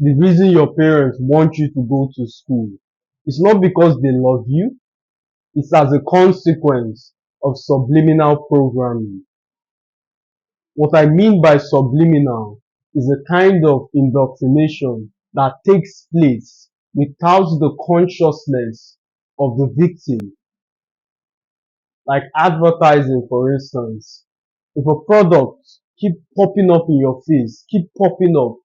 The reason your parents want you to go to school is not because they love you, it's as a consequence of subliminal programming. What I mean by subliminal is a kind of indoctrination that takes place without the consciousness of the victim, like advertising, for instance. If a product keep popping up in your face, keep popping up,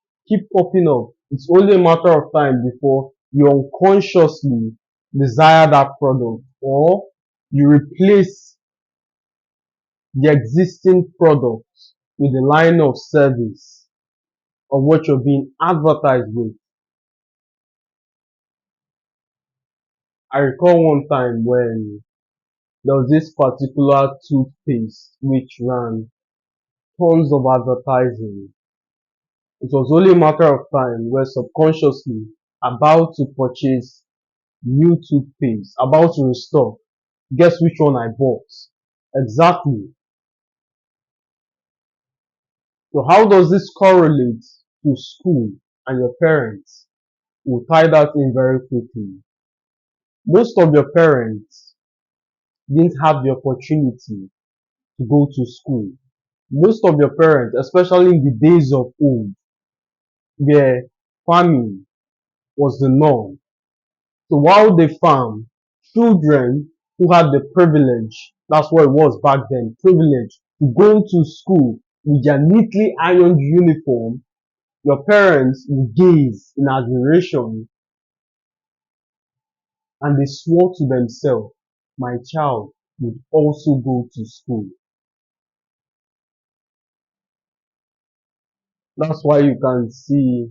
it's only a matter of time before you unconsciously desire that product, or you replace the existing product with the line of service of what you're being advertised with. I recall one time when there was this particular toothpaste which ran tons of advertising. It was only a matter of time where subconsciously about to purchase new toothpaste, about to restock. Guess which one I bought? Exactly. So how does this correlate to school and your parents? We'll tie that in very quickly. Most of your parents didn't have the opportunity to go to school. Most of your parents, especially in the days of old, where farming was the norm. So while they farm, children who had the privilege, that's what it was back then, privilege to go to school with their neatly ironed uniform, your parents would gaze in admiration and they swore to themselves, my child would also go to school. That's why you can see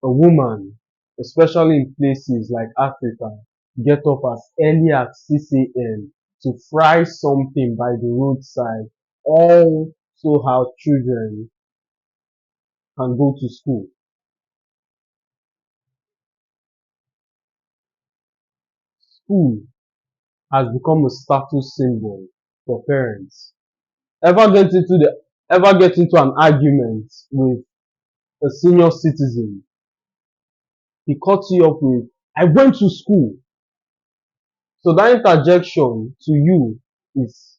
a woman, especially in places like Africa, get up as early as 6 a.m. to fry something by the roadside, all so how children can go to school. School has become a status symbol for parents. Ever get into the ever get into an argument with a senior citizen? He cuts you up with, I went to school. So that interjection to you is,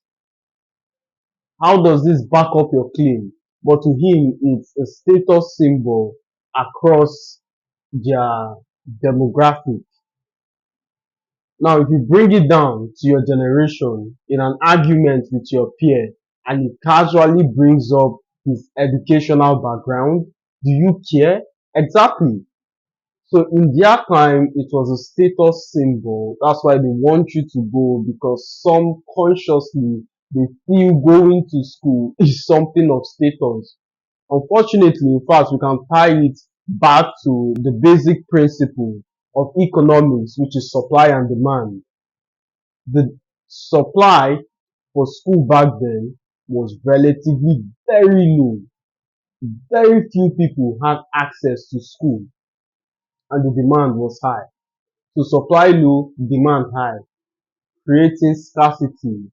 how does this back up your claim? But to him, it's a status symbol across their demographic. Now, if you bring it down to your generation in an argument with your peer and he casually brings up his educational background, do you care? Exactly. So in their time, it was a status symbol. That's why they want you to go, because some consciously they feel going to school is something of status. Unfortunately, in fact, we can tie it back to the basic principle of economics, which is supply and demand. The supply for school back then was relatively very low. Very few people had access to school and the demand was high. So supply low, demand high, creating scarcity.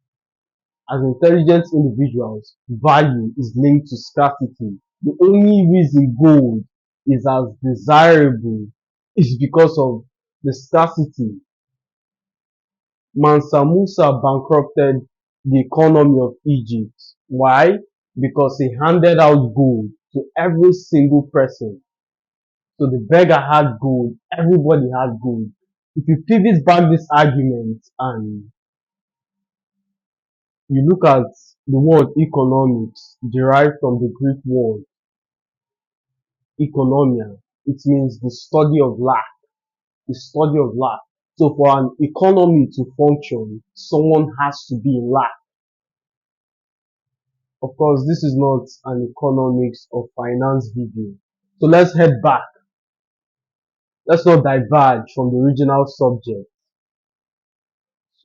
As intelligent individuals, value is linked to scarcity. The only reason gold is as desirable is because of the scarcity. Mansa Musa bankrupted the economy of Egypt. Why? Because he handed out gold to every single person. So the beggar had gold, everybody had gold. If you pivot back this argument and you look at the word economics derived from the Greek word economia, it means the study of lack, the study of lack. So for an economy to function, someone has to be in lack. Of course, this is not an economics or finance video. So let's head back. Let's not diverge from the original subject.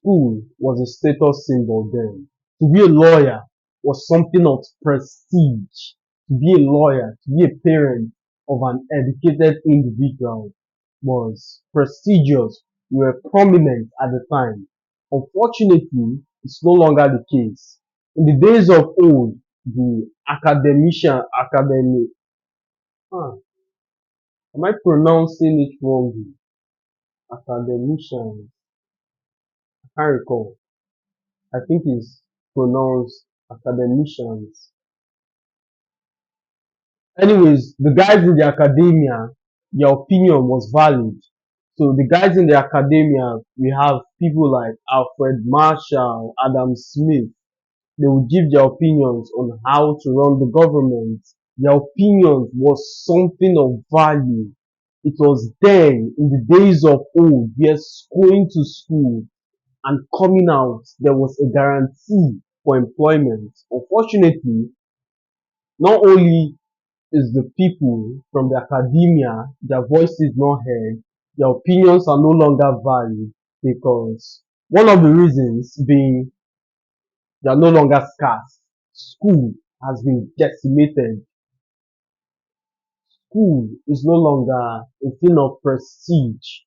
School was a status symbol then. To be a lawyer was something of prestige. To be a lawyer, to be a parent of an educated individual was prestigious. You were prominent at the time. Unfortunately, it's no longer the case. In the days of old, the academician, academic, huh, Am I pronouncing it wrongly? Academicians. I can't recall. I think it's pronounced academicians. Anyways, the guys in the academia, their opinion was valid. So the guys in the academia, we have people like Alfred Marshall, Adam Smith. They would give their opinions on how to run the government. Their opinion was something of value. It was then, in the days of old, yes, going to school and coming out, there was a guarantee for employment. Unfortunately, not only is the people from the academia, their voices not heard, their opinions are no longer valid because one of the reasons being they are no longer scarce. School has been decimated. School is no longer a thing of prestige.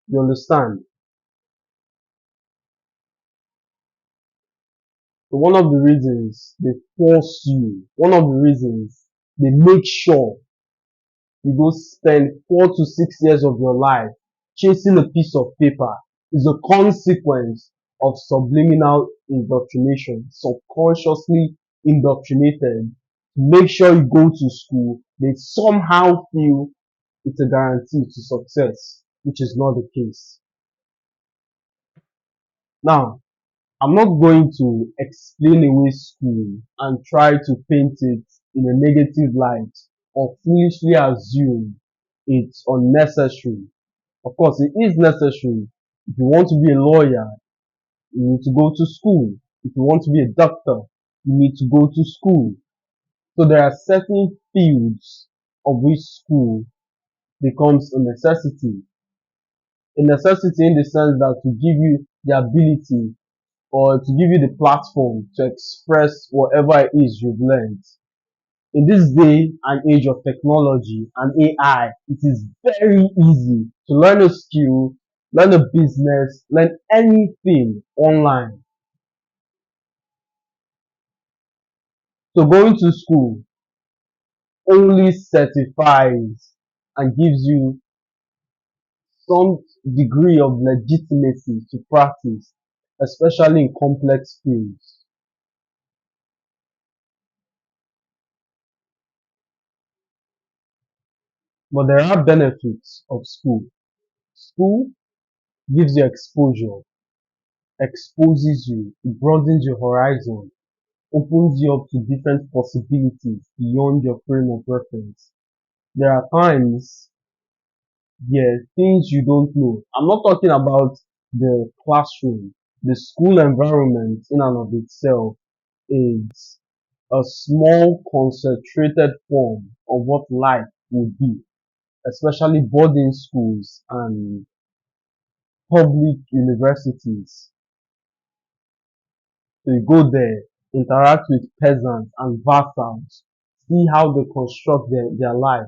You understand? So one of the reasons they force you, one of the reasons they make sure you go spend 4 to 6 years of your life chasing a piece of paper is a consequence of subliminal indoctrination, subconsciously indoctrinated. Make sure you go to school. They somehow feel it's a guarantee to success, which is not the case. Now, I'm not going to explain away school and try to paint it in a negative light or foolishly assume it's unnecessary. Of course, it is necessary. If you want to be a lawyer, you need to go to school. If you want to be a doctor, you need to go to school. So there are certain fields of which school becomes a necessity. A necessity in the sense that to give you the ability or to give you the platform to express whatever it is you've learned. In this day and age of technology and AI, it is very easy to learn a skill, learn a business, learn anything online. So going to school only certifies and gives you some degree of legitimacy to practice, especially in complex fields. But there are benefits of school. School gives you exposure, exposes you, it broadens your horizon, opens you up to different possibilities beyond your frame of reference. There are times, yeah, things you don't know. I'm not talking about the classroom. The school environment in and of itself is a small concentrated form of what life would be, especially boarding schools and public universities. So you go there, interact with peasants and vassals, see how they construct their life.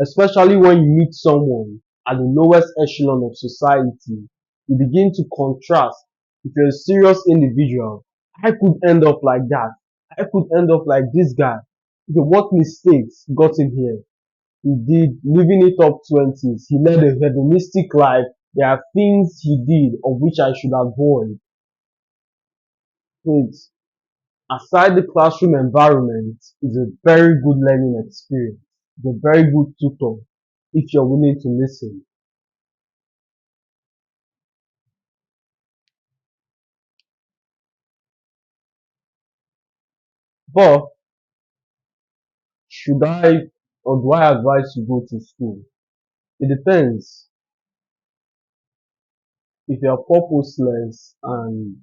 Especially when you meet someone at the lowest echelon of society, you begin to contrast. If you're a serious individual, I could end up like that. I could end up like this guy. Okay, what mistakes got him here? He did living it up 20s. He led a hedonistic life. There are things he did of which I should avoid. So it's aside the classroom environment is a very good learning experience. It's a very good tutor if you're willing to listen. But should I or do I advise you go to school? It depends. If you're purposeless and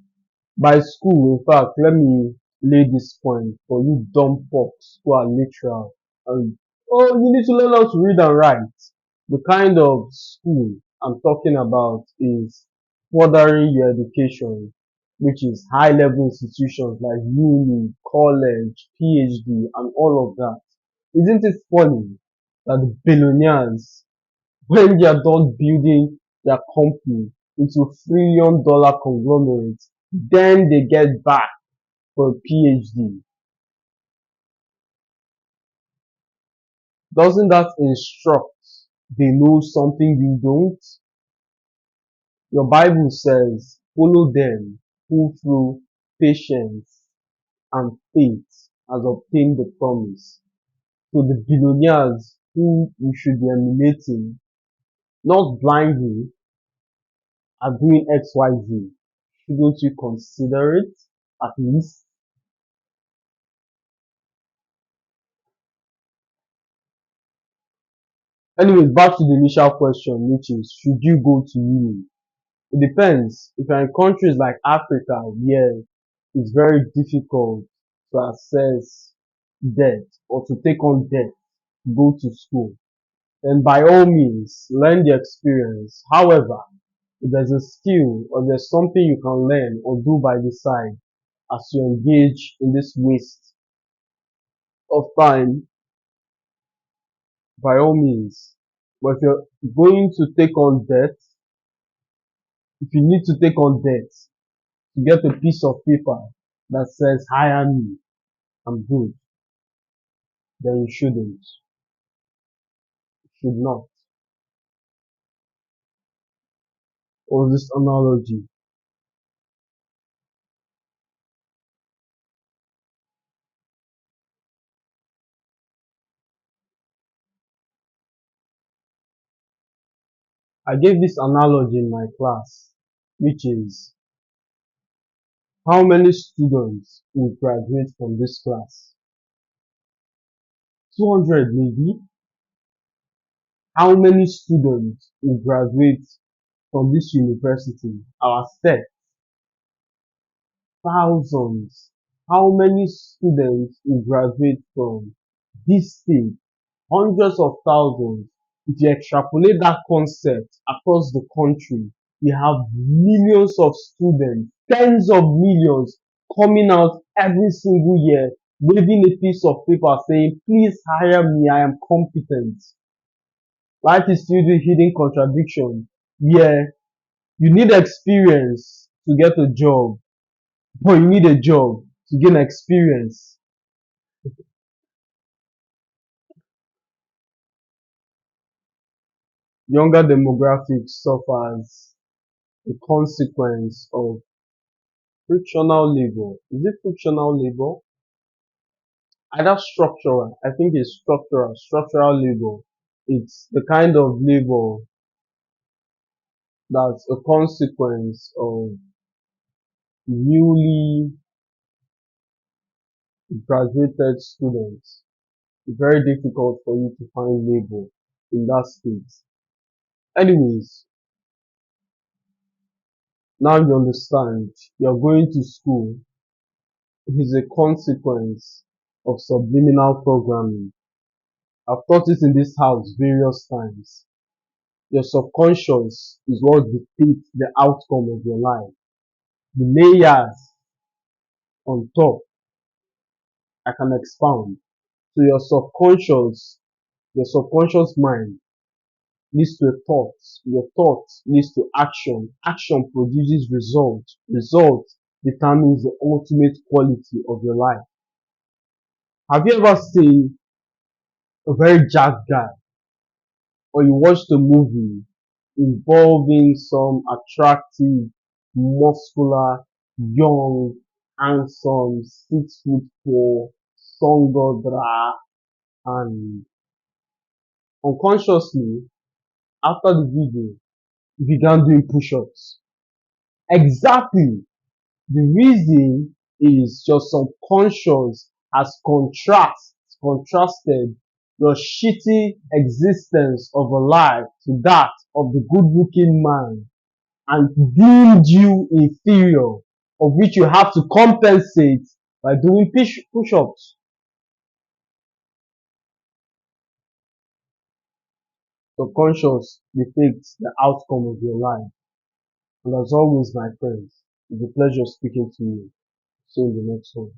by school, in fact, let me lay this point for you dumb fucks who are literal and oh, you need to learn how to read and write. The kind of school I'm talking about is furthering your education, which is high level institutions like uni, college, PhD, and all of that. Isn't it funny that the billionaires, when they are done building their company into $1 trillion conglomerates, then they get back for a PhD? Doesn't that instruct they know something you don't? Your Bible says, follow them who through patience and faith has obtained the promise. So the billionaires who you should be emulating, not blindly, are doing XYZ. Shouldn't you consider it at least? Anyways, back to the initial question, which is, should you go to uni? It depends. If you're in countries like Africa, where it's very difficult to access debt or to take on debt, to go to school, then by all means, learn the experience. However, if there's a skill or there's something you can learn or do by the side as you engage in this waste of time, by all means. But if you're going to take on debt, if you need to take on debt to get a piece of paper that says hire me, I'm good, then you shouldn't. You should not. Or this analogy. I gave this analogy in my class, which is how many students will graduate from this class? 200 maybe. How many students will graduate from this university? Our set, thousands. How many students will graduate from this state? Hundreds of thousands. If you extrapolate that concept across the country, we have millions of students, tens of millions coming out every single year, waving a piece of paper saying, please hire me, I am competent. Life is filled with hidden contradiction where you need experience to get a job, but you need a job to gain experience. Younger demographics suffers the consequence of frictional labor. Is it frictional labor? Either structural. I think it's structural. Structural labor. It's the kind of labor that's a consequence of newly graduated students. It's very difficult for you to find labor in that state. Anyways, now you understand you're going to school is a consequence of subliminal programming. I've taught it in this house various times. Your subconscious is what dictates the outcome of your life. The layers on top, I can expound. So your subconscious mind leads to a thought. Your thought leads to action. Action produces result. Result determines the ultimate quality of your life. Have you ever seen a very jacked guy or you watched a movie involving some attractive, muscular, young, handsome, 6'4", Songodra, and unconsciously, after the video, he began doing push-ups. Exactly. The reason is your subconscious has contrasted your shitty existence of a life to that of the good looking man and deemed you inferior, of which you have to compensate by doing push-ups. Subconscious dictates the outcome of your life. And as always, my friends, it's a pleasure speaking to you. See you in the next one.